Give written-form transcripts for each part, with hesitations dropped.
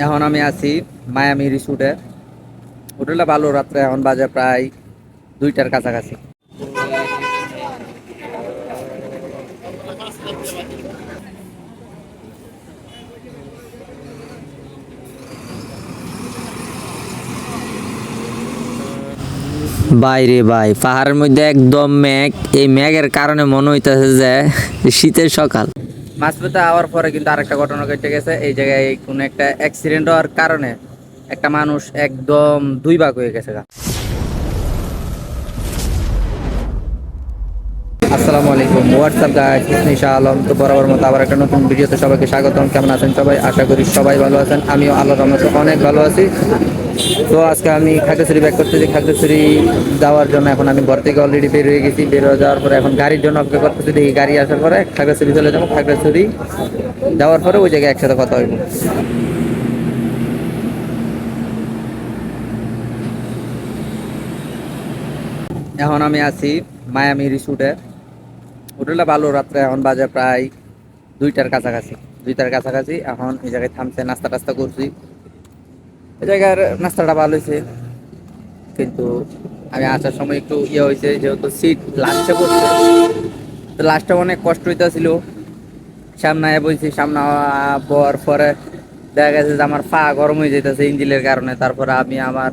এখন আমি আছি মায়ামি রিসোর্টে। হোটেলটা ভালো, রাত্রে এখন বাজে প্রায় 2টার কাছাকাছি। বাইরে ভাই, পাহাড়ের মধ্যে একদম মেঘ। এই মেঘের কারণে মনে হইতেছে যে শীতের সকাল। মাঝপথে আওয়ার পরে কিন্তু আরেকটা ঘটনা ঘটে গেছে। এই জায়গায় কোনো একটা অ্যাক্সিডেন্ট হওয়ার কারণে একটা মানুষ একদম 2 ভাগ হয়ে গেছে। আসসালামু আলাইকুম, হোয়াটসঅ্যাপ গাইস, ইসমি শাহ আলম। তো বরাবর মতো আবার একটা নতুন ভিডিওতে সবাইকে স্বাগতম। কেমন আছেন সবাই? আশা করি সবাই ভালো আছেন। আমিও আল্লাহর রহমতে অনেক ভালো আছি। তো আজকে আমি খাগড়াছড়ি ব্যাক করতেছি। খাগড়াছড়ি যাওয়ার জন্য এখন আমি ঘর থেকে অলরেডি বের হয়ে গেছি। বের হয়ে যাওয়ার পরে এখন গাড়ির জন্য অপেক্ষা করতেছি। দেখি গাড়ি আসার পরে খাগড়াছড়ি চলে যাবো। খাগড়াছড়ি যাওয়ার পরে ওই জায়গায় একসাথে কথা হইব। এখন আমি আছি মায়ামি রিসোর্টে। হোটেলটা ভালো, রাত্রে এখন বাজে প্রায় 2টার কাছাকাছি। এখন এই জায়গায় থামছে, নাস্তা টাস্তা করছি। এই জায়গার নাস্তাটা ভালো হয়েছে, কিন্তু আমি আসার সময় একটু হয়েছে, যেহেতু সিট লাস্টে পড়ছে। তো লাস্টে অনেক কষ্ট হইতেছিল। সামনে বলছি, সামনে পর পরে দেখা গেছে যে আমার পা গরম হয়ে যেতেছে ইঞ্জিনের কারণে। তারপরে আমি আমার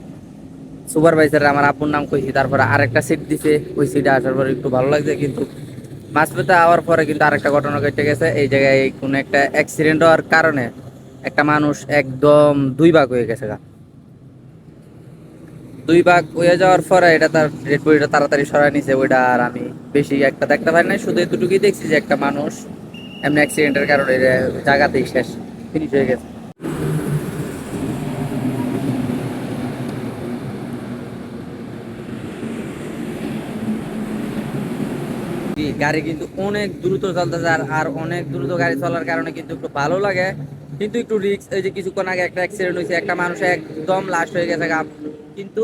সুপারভাইজার আমার আব্বুর নাম কইছি, তারপরে আরেকটা সিট দিছে। ওই সিটে আসার পরে একটু ভালো লাগছে, কিন্তু মাঝপথে আওয়ার পরে কিন্তু আরেকটা ঘটনা ঘটে গেছে। এই জায়গায় কোনো একটা অ্যাক্সিডেন্ট হওয়ার কারণে একটা মানুষ একদম 2 ভাগ হয়ে গেছে। 2 ভাগ হয়ে যাওয়ার পরে এটা তার ডেড বডিটা তাড়াতাড়ি সরাই নিছে। ওইটা আর আমি বেশি একটা দেখতে পাই নাই, শুধু এতটুকুই দেখছি যে একটা মানুষ এমনি অ্যাক্সিডেন্টের কারণে জায়গাতেই শেষ, ফিনিশ হয়ে গেছে। গাড়ি কিন্তু অনেক দ্রুত চলতেছে, আর অনেক দ্রুত গাড়ি চলার কারণে কিন্তু একটু ভালো লাগে, কিন্তু একটু রিস্ক। এই যে কিছুক্ষণ আগে একটা অ্যাক্সিডেন্ট হয়েছে, একটা মানুষ একদম লাস্ট হয়ে গেছে। কিন্তু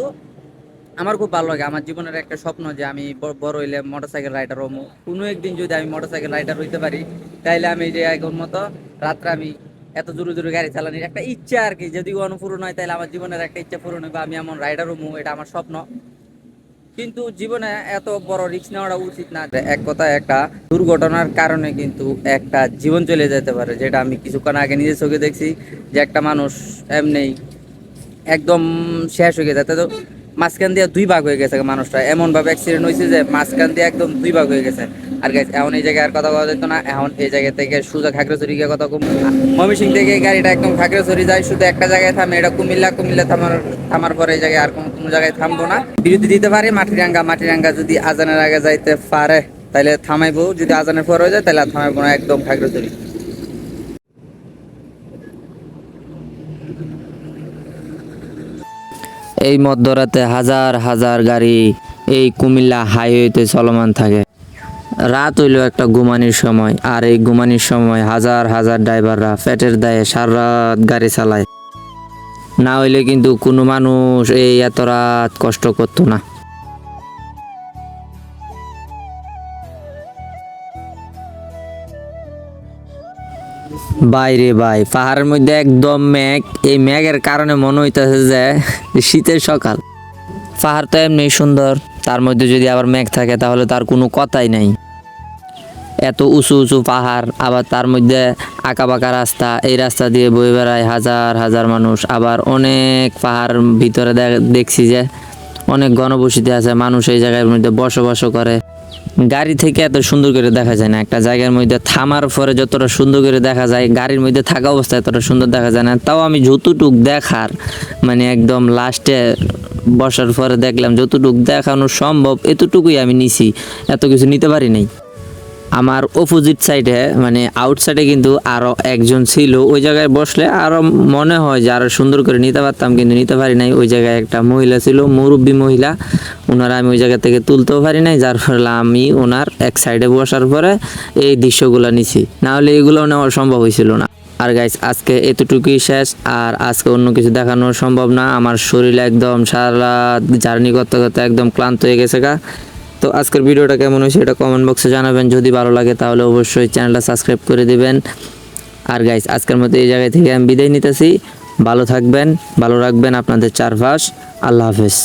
আমার খুব ভালো লাগে। আমার জীবনের একটা স্বপ্ন যে আমি বড় হইলে মোটরসাইকেল রাইডার হবো। কোনো একদিন যদি আমি মোটরসাইকেল রাইডার হইতে পারি, তাইলে আমি যে এখন মতো রাত্রে আমি এত জোরে জোরে গাড়ি চালানোর একটা ইচ্ছা আর কি, যদি অনুপূরণ হয় তাহলে আমার জীবনের একটা ইচ্ছা পূরণ হবে, আমি এমন রাইডার হবো। এটা আমার স্বপ্ন। কিন্তু জীবনে এত বড় রিস্ক নেওয়াটা উচিত না। এক কথায় একটা দুর্ঘটনার কারণে কিন্তু একটা জীবন চলে যেতে পারে, যেটা আমি কিছুক্ষণ আগে নিজের চোখে দেখছি, যে একটা মানুষ এমনি একদম শেষ হয়ে গেছে। তো মাঝখান দিয়ে 2 ভাগ হয়ে গেছে মানুষটা, এমন ভাবে অ্যাক্সিডেন্ট হয়েছে যে মাঝখান দিয়ে একদম 2 ভাগ হয়ে গেছে। আর গাইস, এখন এই জায়গায় আর কথা বলা যেত না। এখন এই জায়গা থেকে সোজা খাগড়াছড়ি গিয়ে কথা কম। ময়মনসিংহ থেকে গাড়িটা একদম খাগড়াছড়ি যায়, শুধু একটা জায়গায় থামে, এটা কুমিল্লা। কুমিল্লা থামার পরে এই জায়গায় আর কোনো জায়গায় থামবো না। বিরতি দিতে পারি মাটিরাঙ্গা যদি আজানের আগে যাইতে পারে তাহলে থামাইবো, যদি আজানের পরে হয়ে যায় তাহলে আর থামাইবো না, একদম খাগড়াছড়ি। এই মধ্যরাতে হাজার হাজার গাড়ি এই কুমিল্লা হাইওয়েতে চলমান থাকে। রাত হইল একটা ঘুমানির সময়, আর এই ঘুমানির সময় হাজার হাজার ড্রাইভাররা পেটের দায়ে সারা রাত গাড়ি চালায়। না হইলে কিন্তু কোনো মানুষ এই এত রাত কষ্ট করতো না। বাইরে ভাই, পাহাড়ের মধ্যে একদম মেঘ। এই মেঘের কারণে মনে হইতেছে যে শীতের সকাল। পাহাড় তো এমনি সুন্দর, তার মধ্যে যদি আবার মেঘ থাকে তাহলে তার কোনো কথাই নাই। এত উঁচু উঁচু পাহাড়, আবার তার মধ্যে আঁকা বাঁকা রাস্তা, এই রাস্তা দিয়ে বয়ে বেড়ায় হাজার হাজার মানুষ। আবার অনেক পাহাড় ভিতরে দেখছি যে অনেক ঘনবসতি আছে, মানুষ এই জায়গার মধ্যে বসবাস করে। গাড়ি থেকে এত সুন্দর করে দেখা যায় না। একটা জায়গার মধ্যে থামার পরে যতটা সুন্দর করে দেখা যায়, গাড়ির মধ্যে থাকা অবস্থায় এতটা সুন্দর দেখা যায় না। তাও আমি যতটুক দেখার মানে একদম লাস্টে বসার পরে দেখলাম, যতটুক দেখানো সম্ভব এতটুকুই আমি নিছি, এত কিছু নিতে পারি নাই। আমার অপোজিট সাইডে মানে আউটসাইডে কিন্তু আরও একজন ছিল। ওই জায়গায় বসলে আরও মনে হয় যে আরও সুন্দর করে নিতে পারতাম, কিন্তু নিতে পারি নাই। ওই জায়গায় একটা মহিলা ছিল, মুরব্বী মহিলা, ওনারা আমি ওই জায়গা থেকে তুলতেও পারি নাই, যার ফলে আমি ওনার এক সাইডে বসার পরে এই দৃশ্যগুলো নিছি, না হলে এগুলো নেওয়া সম্ভব হয়েছিল না। আর গাইস, আজকে এতটুকুই শেষ, আর আজকে অন্য কিছু দেখানো সম্ভব না। আমার শরীর একদম সারা জার্নি করতে করতে একদম ক্লান্ত হয়ে গেছে গা। তো আজকের ভিডিওটা কেমন হয়েছে এটা কমেন্ট বক্সে জানাবেন। যদি ভালো লাগে তাহলে অবশ্যই চ্যানেলটা সাবস্ক্রাইব করে দিবেন। আর গাইস, আজকের মতো এই জায়গা থেকে আমি বিদায় নিতেছি। ভালো থাকবেন, ভালো রাখবেন আপনাদের চারপাশ। আল্লাহ হাফেজ।